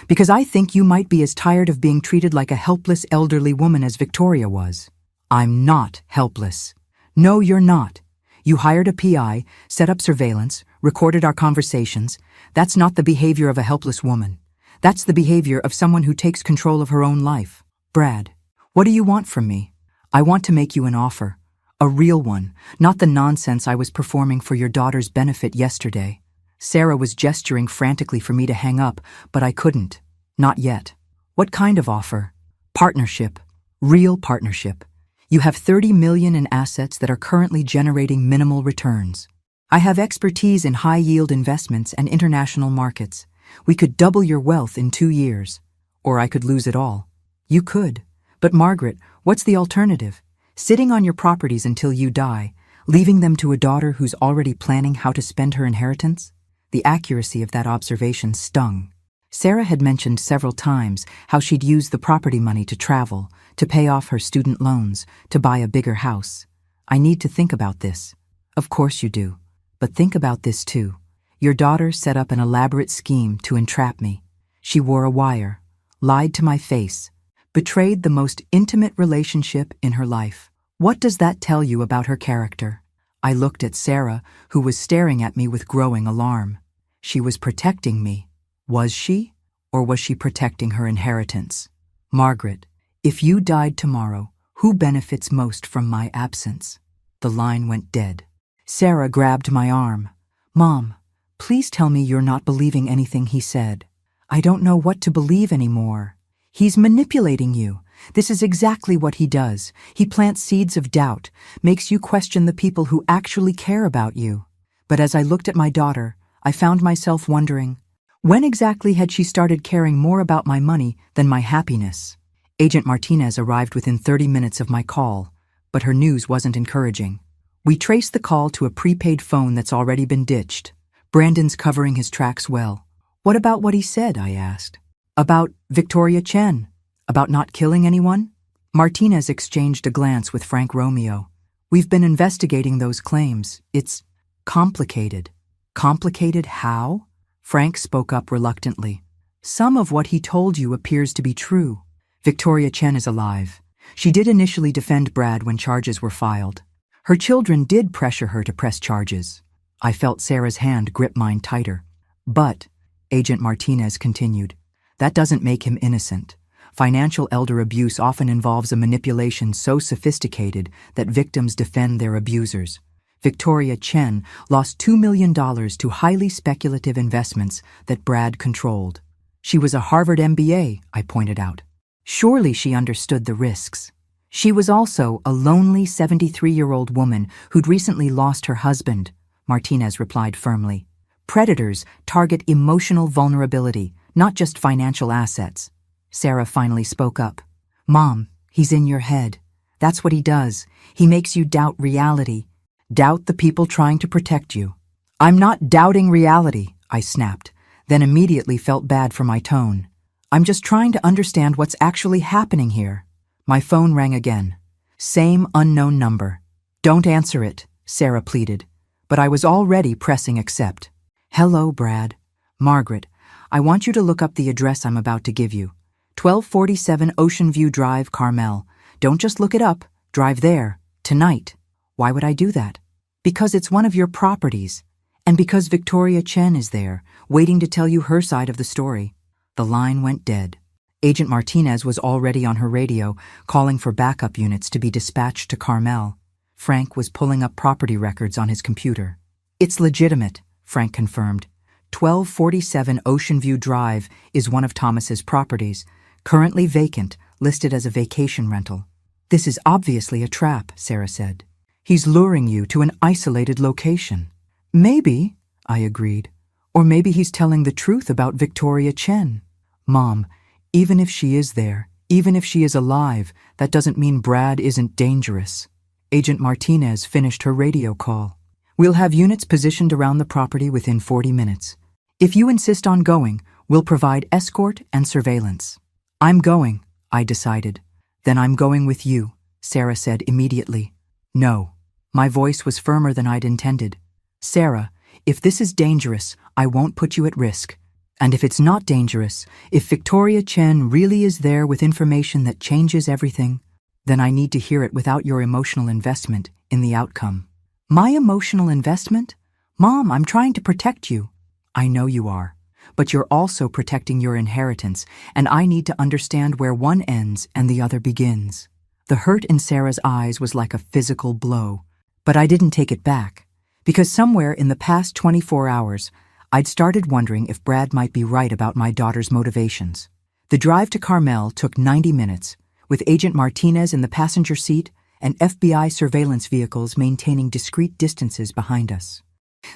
S1: Because I think you might be as tired of being treated like a helpless elderly woman as Victoria was. I'm not helpless. No, you're not. You hired a PI, set up surveillance, recorded our conversations. That's not the behavior of a helpless woman. That's the behavior of someone who takes control of her own life. Brad, what do you want from me? I want to make you an offer. A real one, not the nonsense I was performing for your daughter's benefit yesterday. Sarah was gesturing frantically for me to hang up, but I couldn't. Not yet. What kind of offer? Partnership. Real partnership. You have $30 million in assets that are currently generating minimal returns. I have expertise in high-yield investments and international markets. We could double your wealth in 2 years. Or I could lose it all. You could. But Margaret, what's the alternative? Sitting on your properties until you die, leaving them to a daughter who's already planning how to spend her inheritance? The accuracy of that observation stung. Sarah had mentioned several times how she'd use the property money to travel, to pay off her student loans, to buy a bigger house. I need to think about this. Of course you do. But think about this too. Your daughter set up an elaborate scheme to entrap me. She wore a wire, lied to my face, betrayed the most intimate relationship in her life. What does that tell you about her character? I looked at Sarah, who was staring at me with growing alarm. She was protecting me. Was she? Or was she protecting her inheritance? Margaret, if you died tomorrow, who benefits most from my absence? The line went dead. Sarah grabbed my arm. Mom, please tell me you're not believing anything he said. I don't know what to believe anymore. He's manipulating you. This is exactly what he does. He plants seeds of doubt, makes you question the people who actually care about you. But as I looked at my daughter, I found myself wondering, when exactly had she started caring more about my money than my happiness? Agent Martinez arrived within 30 minutes of my call, but her news wasn't encouraging. We traced the call to a prepaid phone that's already been ditched. Brandon's covering his tracks well. What about what he said? I asked. About Victoria Chen? About not killing anyone? Martinez exchanged a glance with Frank Romeo. We've been investigating those claims. It's complicated. Complicated how? Frank spoke up reluctantly. Some of what he told you appears to be true. Victoria Chen is alive. She did initially defend Brad when charges were filed. Her children did pressure her to press charges. I felt Sarah's hand grip mine tighter. But, Agent Martinez continued, that doesn't make him innocent. Financial elder abuse often involves a manipulation so sophisticated that victims defend their abusers. Victoria Chen lost $2 million to highly speculative investments that Brad controlled. She was a Harvard MBA, I pointed out. Surely she understood the risks. She was also a lonely 73-year-old woman who'd recently lost her husband, Martinez replied firmly. Predators target emotional vulnerability, not just financial assets. Sarah finally spoke up. Mom, he's in your head. That's what he does. He makes you doubt reality. Doubt the people trying to protect you. I'm not doubting reality, I snapped, then immediately felt bad for my tone. I'm just trying to understand what's actually happening here. My phone rang again. Same unknown number. Don't answer it, Sarah pleaded, but I was already pressing accept. Hello, Brad. Margaret, I want you to look up the address I'm about to give you. 1247 Ocean View Drive, Carmel. Don't just look it up. Drive there. Tonight. Why would I do that? Because it's one of your properties. And because Victoria Chen is there, waiting to tell you her side of the story. The line went dead. Agent Martinez was already on her radio, calling for backup units to be dispatched to Carmel. Frank was pulling up property records on his computer. It's legitimate, Frank confirmed. 1247 Ocean View Drive is one of Thomas's properties, currently vacant, listed as a vacation rental. This is obviously a trap, Sarah said. He's luring you to an isolated location. Maybe, I agreed. Or maybe he's telling the truth about Victoria Chen. Mom, even if she is there, even if she is alive, that doesn't mean Brad isn't dangerous. Agent Martinez finished her radio call. We'll have units positioned around the property within 40 minutes. If you insist on going, we'll provide escort and surveillance. I'm going, I decided. Then I'm going with you, Sarah said immediately. No. My voice was firmer than I'd intended. Sarah, if this is dangerous, I won't put you at risk. And if it's not dangerous, if Victoria Chen really is there with information that changes everything, then I need to hear it without your emotional investment in the outcome. My emotional investment? Mom, I'm trying to protect you. I know you are. But you're also protecting your inheritance, and I need to understand where one ends and the other begins. The hurt in Sarah's eyes was like a physical blow. But I didn't take it back, because somewhere in the past 24 hours, I'd started wondering if Brad might be right about my daughter's motivations. The drive to Carmel took 90 minutes, with Agent Martinez in the passenger seat and FBI surveillance vehicles maintaining discreet distances behind us.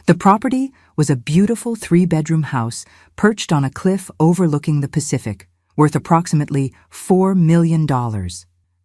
S1: The property was a beautiful 3-bedroom house perched on a cliff overlooking the Pacific, worth approximately $4 million.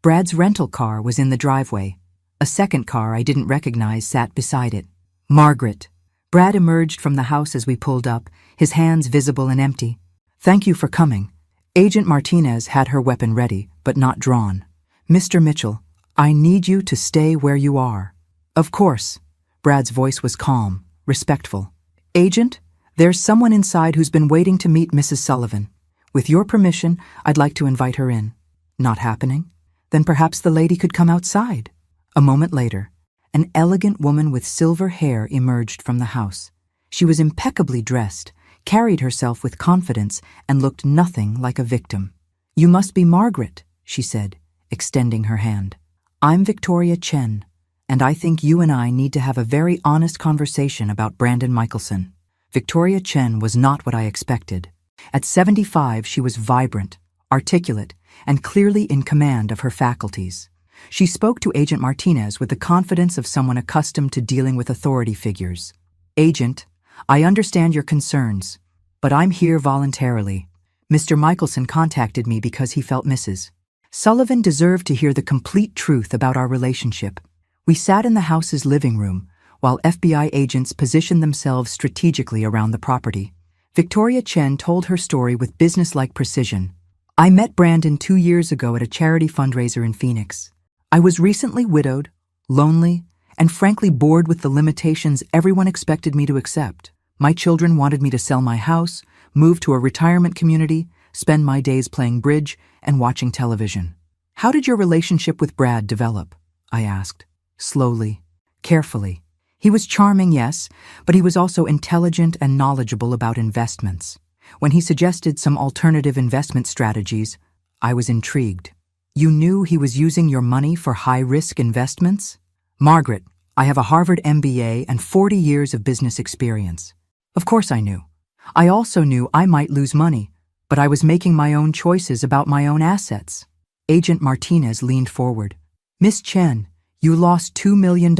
S1: Brad's rental car was in the driveway. A second car I didn't recognize sat beside it. Margaret. Brad emerged from the house as we pulled up, his hands visible and empty. Thank you for coming. Agent Martinez had her weapon ready, but not drawn. Mr. Mitchell, I need you to stay where you are. Of course. Brad's voice was calm, respectful. Agent, there's someone inside who's been waiting to meet Mrs. Sullivan. With your permission, I'd like to invite her in. Not happening? Then perhaps the lady could come outside. A moment later, an elegant woman with silver hair emerged from the house. She was impeccably dressed, carried herself with confidence, and looked nothing like a victim. You must be Margaret, she said, extending her hand. I'm Victoria Chen, and I think you and I need to have a very honest conversation about Brandon Michelson. Victoria Chen was not what I expected. At 75, she was vibrant, articulate, and clearly in command of her faculties. She spoke to Agent Martinez with the confidence of someone accustomed to dealing with authority figures. Agent, I understand your concerns, but I'm here voluntarily. Mr. Michelson contacted me because he felt Mrs. Sullivan deserved to hear the complete truth about our relationship. We sat in the house's living room, while FBI agents positioned themselves strategically around the property. Victoria Chen told her story with businesslike precision. I met Brandon 2 years ago at a charity fundraiser in Phoenix. I was recently widowed, lonely, and frankly bored with the limitations everyone expected me to accept. My children wanted me to sell my house, move to a retirement community, spend my days playing bridge and watching television. How did your relationship with Brad develop? I asked, slowly, carefully. He was charming, yes, but he was also intelligent and knowledgeable about investments. When he suggested some alternative investment strategies, I was intrigued. You knew he was using your money for high-risk investments? Margaret, I have a Harvard MBA and 40 years of business experience. Of course I knew. I also knew I might lose money, but I was making my own choices about my own assets. Agent Martinez leaned forward. Miss Chen, you lost $2 million.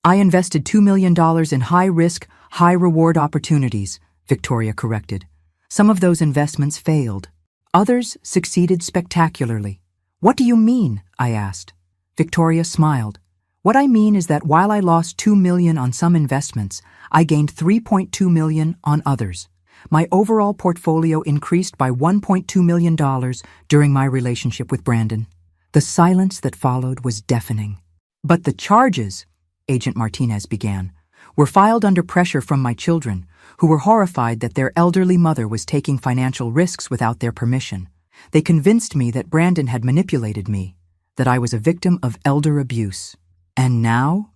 S1: I invested $2 million in high-risk, high-reward opportunities, Victoria corrected. Some of those investments failed. Others succeeded spectacularly. What do you mean? I asked. Victoria smiled. What I mean is that while I lost $2 million on some investments, I gained $3.2 million on others. My overall portfolio increased by $1.2 million during my relationship with Brandon. The silence that followed was deafening. But the charges, Agent Martinez began, were filed under pressure from my children, who were horrified that their elderly mother was taking financial risks without their permission. They convinced me that Brandon had manipulated me, that I was a victim of elder abuse. And now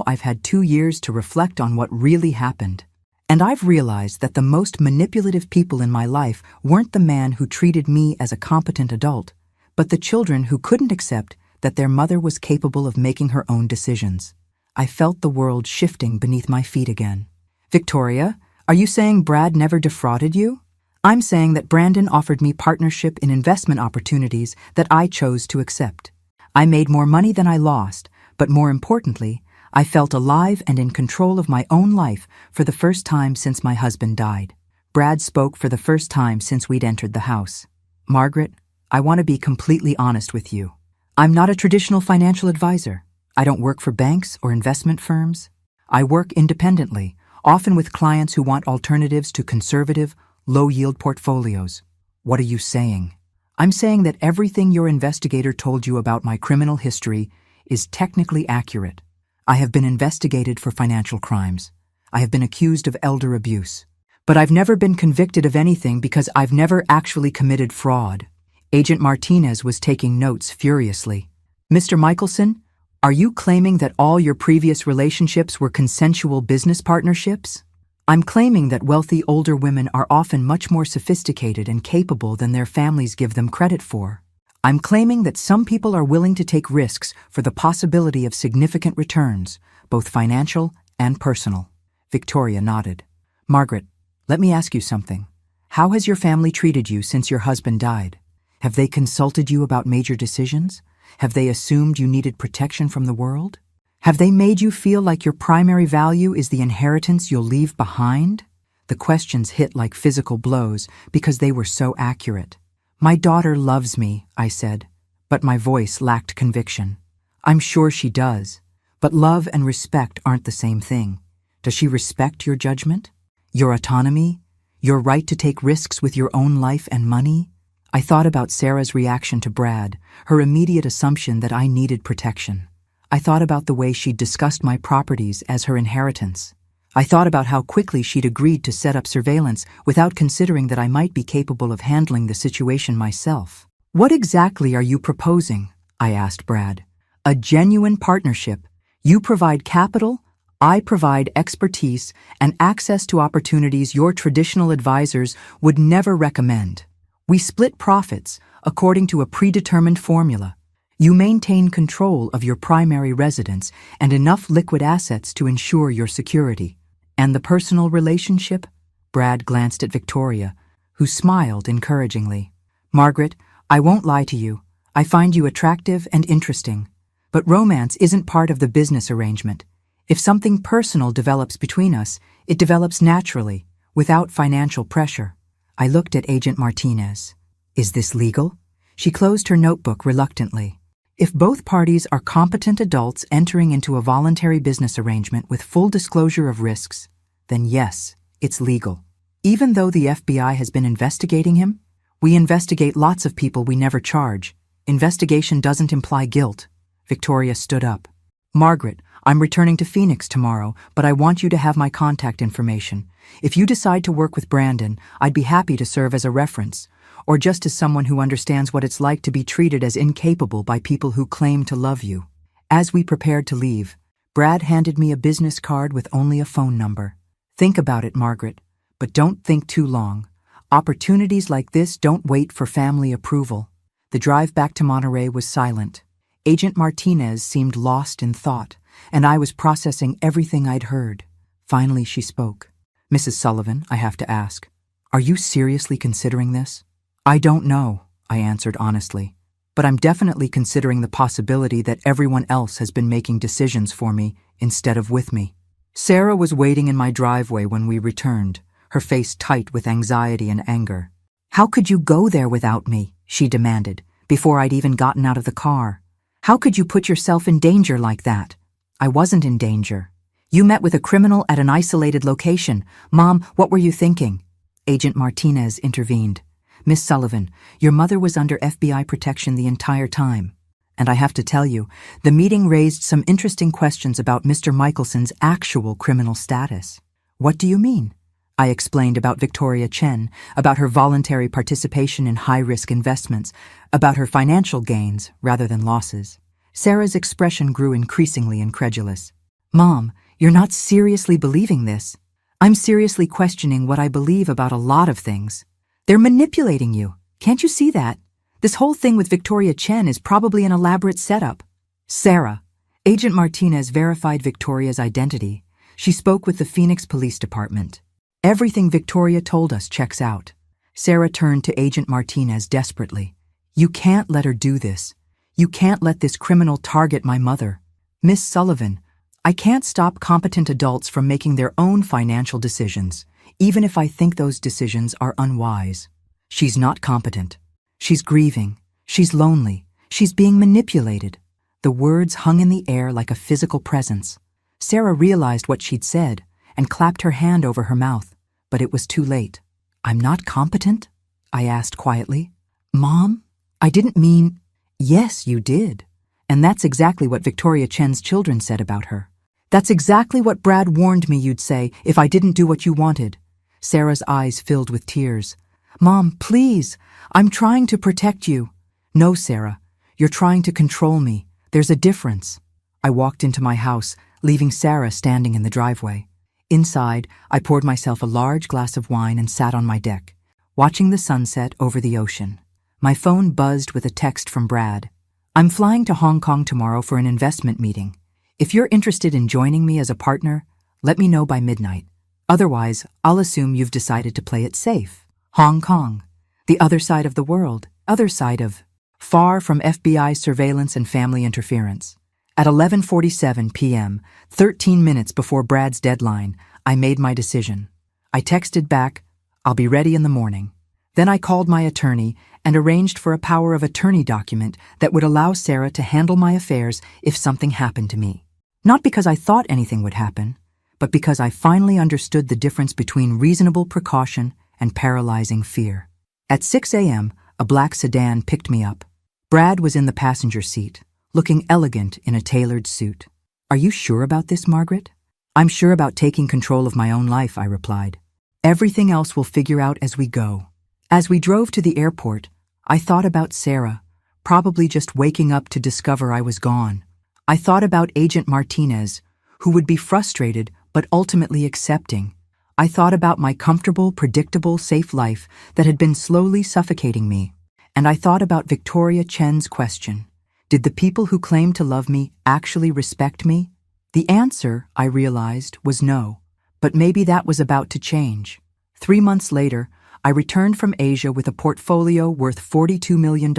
S1: I've had 2 years to reflect on what really happened. And I've realized that the most manipulative people in my life weren't the man who treated me as a competent adult, but the children who couldn't accept that their mother was capable of making her own decisions. I felt the world shifting beneath my feet again. Victoria, Are you saying Brad never defrauded you? I'm saying that Brandon offered me partnership in investment opportunities that I chose to accept. I made more money than I lost, but more importantly, I felt alive and in control of my own life for the first time since my husband died. Brad spoke for the first time since we'd entered the house. Margaret, I want to be completely honest with you. I'm not a traditional financial advisor. I don't work for banks or investment firms. I work independently, often with clients who want alternatives to conservative, low-yield portfolios. What are you saying? I'm saying that everything your investigator told you about my criminal history is technically accurate. I have been investigated for financial crimes. I have been accused of elder abuse. But I've never been convicted of anything because I've never actually committed fraud. Agent Martinez was taking notes furiously. Mr. Michelson, are you claiming that all your previous relationships were consensual business partnerships? I'm claiming that wealthy older women are often much more sophisticated and capable than their families give them credit for. I'm claiming that some people are willing to take risks for the possibility of significant returns, both financial and personal. Victoria nodded. Margaret, let me ask you something. How has your family treated you since your husband died? Have they consulted you about major decisions? Have they assumed you needed protection from the world? Have they made you feel like your primary value is the inheritance you'll leave behind? The questions hit like physical blows because they were so accurate. My daughter loves me, I said, but my voice lacked conviction. I'm sure she does, but love and respect aren't the same thing. Does she respect your judgment? Your autonomy? Your right to take risks with your own life and money? I thought about Sarah's reaction to Brad, her immediate assumption that I needed protection. I thought about the way she'd discussed my properties as her inheritance. I thought about how quickly she'd agreed to set up surveillance without considering that I might be capable of handling the situation myself. What exactly are you proposing? I asked Brad. A genuine partnership. You provide capital, I provide expertise and access to opportunities your traditional advisors would never recommend. We split profits according to a predetermined formula. You maintain control of your primary residence and enough liquid assets to ensure your security. And the personal relationship? Brad glanced at Victoria, who smiled encouragingly. Margaret, I won't lie to you. I find you attractive and interesting. But romance isn't part of the business arrangement. If something personal develops between us, it develops naturally, without financial pressure. I looked at Agent Martinez. Is this legal? She closed her notebook reluctantly. If both parties are competent adults entering into a voluntary business arrangement with full disclosure of risks, then yes, it's legal. Even though the FBI has been investigating him, we investigate lots of people we never charge. Investigation doesn't imply guilt. Victoria stood up. Margaret, I'm returning to Phoenix tomorrow, but I want you to have my contact information. If you decide to work with Brandon, I'd be happy to serve as a reference, or just as someone who understands what it's like to be treated as incapable by people who claim to love you. As we prepared to leave, Brad handed me a business card with only a phone number. Think about it, Margaret, but don't think too long. Opportunities like this don't wait for family approval. The drive back to Monterey was silent. Agent Martinez seemed lost in thought, and I was processing everything I'd heard. Finally, she spoke. Mrs. Sullivan, I have to ask, are you seriously considering this? I don't know, I answered honestly, but I'm definitely considering the possibility that everyone else has been making decisions for me instead of with me. Sarah was waiting in my driveway when we returned, her face tight with anxiety and anger. How could you go there without me? She demanded, before I'd even gotten out of the car. How could you put yourself in danger like that? I wasn't in danger. You met with a criminal at an isolated location. Mom, what were you thinking? Agent Martinez intervened. Miss Sullivan, your mother was under FBI protection the entire time. And I have to tell you, the meeting raised some interesting questions about Mr. Michelson's actual criminal status. What do you mean? I explained about Victoria Chen, about her voluntary participation in high-risk investments, about her financial gains rather than losses. Sarah's expression grew increasingly incredulous. Mom, you're not seriously believing this. I'm seriously questioning what I believe about a lot of things. They're manipulating you. Can't you see that? This whole thing with Victoria Chen is probably an elaborate setup. Sarah. Agent Martinez verified Victoria's identity. She spoke with the Phoenix Police Department. Everything Victoria told us checks out. Sarah turned to Agent Martinez desperately. You can't let her do this. You can't let this criminal target my mother. Miss Sullivan, I can't stop competent adults from making their own financial decisions, even if I think those decisions are unwise. She's not competent. She's grieving. She's lonely. She's being manipulated. The words hung in the air like a physical presence. Sarah realized what she'd said and clapped her hand over her mouth, but it was too late. I'm not competent? I asked quietly. Mom, I didn't mean… Yes, you did. And that's exactly what Victoria Chen's children said about her. That's exactly what Brad warned me you'd say if I didn't do what you wanted. Sarah's eyes filled with tears. Mom, please, I'm trying to protect you. No, Sarah, you're trying to control me. There's a difference. I walked into my house, leaving Sarah standing in the driveway. Inside, I poured myself a large glass of wine and sat on my deck, watching the sunset over the ocean. My phone buzzed with a text from Brad. I'm flying to Hong Kong tomorrow for an investment meeting. If you're interested in joining me as a partner, let me know by midnight. Otherwise, I'll assume you've decided to play it safe. Hong Kong, the other side of the world, other side of… far from FBI surveillance and family interference. At 11:47 p.m., 13 minutes before Brad's deadline, I made my decision. I texted back, I'll be ready in the morning. Then I called my attorney and arranged for a power of attorney document that would allow Sarah to handle my affairs if something happened to me. Not because I thought anything would happen, but because I finally understood the difference between reasonable precaution and paralyzing fear. At 6 a.m., a black sedan picked me up. Brad was in the passenger seat, looking elegant in a tailored suit. Are you sure about this, Margaret? I'm sure about taking control of my own life, I replied. Everything else we'll figure out as we go. As we drove to the airport, I thought about Sarah, probably just waking up to discover I was gone. I thought about Agent Martinez, who would be frustrated but ultimately accepting. I thought about my comfortable, predictable, safe life that had been slowly suffocating me. And I thought about Victoria Chen's question. Did the people who claimed to love me actually respect me? The answer, I realized, was no. But maybe that was about to change. 3 months later, I returned from Asia with a portfolio worth $42 million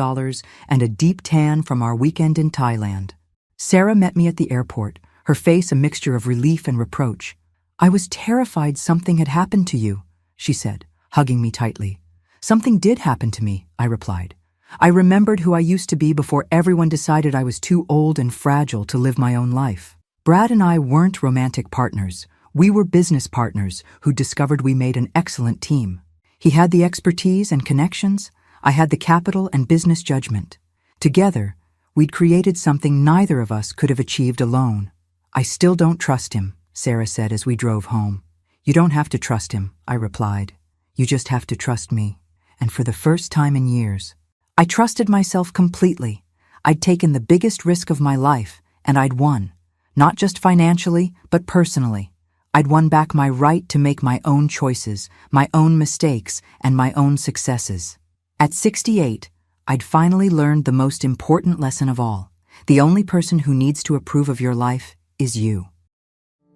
S1: and a deep tan from our weekend in Thailand. Sarah met me at the airport, her face a mixture of relief and reproach. I was terrified something had happened to you, she said, hugging me tightly. Something did happen to me, I replied. I remembered who I used to be before everyone decided I was too old and fragile to live my own life. Brad and I weren't romantic partners. We were business partners who discovered we made an excellent team. He had the expertise and connections. I had the capital and business judgment. Together, we'd created something neither of us could have achieved alone. I still don't trust him, Sarah said as we drove home. You don't have to trust him, I replied. You just have to trust me. And for the first time in years, I trusted myself completely. I'd taken the biggest risk of my life, and I'd won. Not just financially, but personally. I'd won back my right to make my own choices, my own mistakes, and my own successes. At 68, I'd finally learned the most important lesson of all. The only person who needs to approve of your life is you.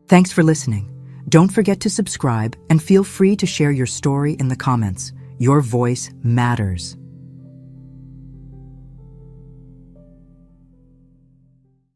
S1: Thanks for listening. Don't forget to subscribe and feel free to share your story in the comments. Your voice matters.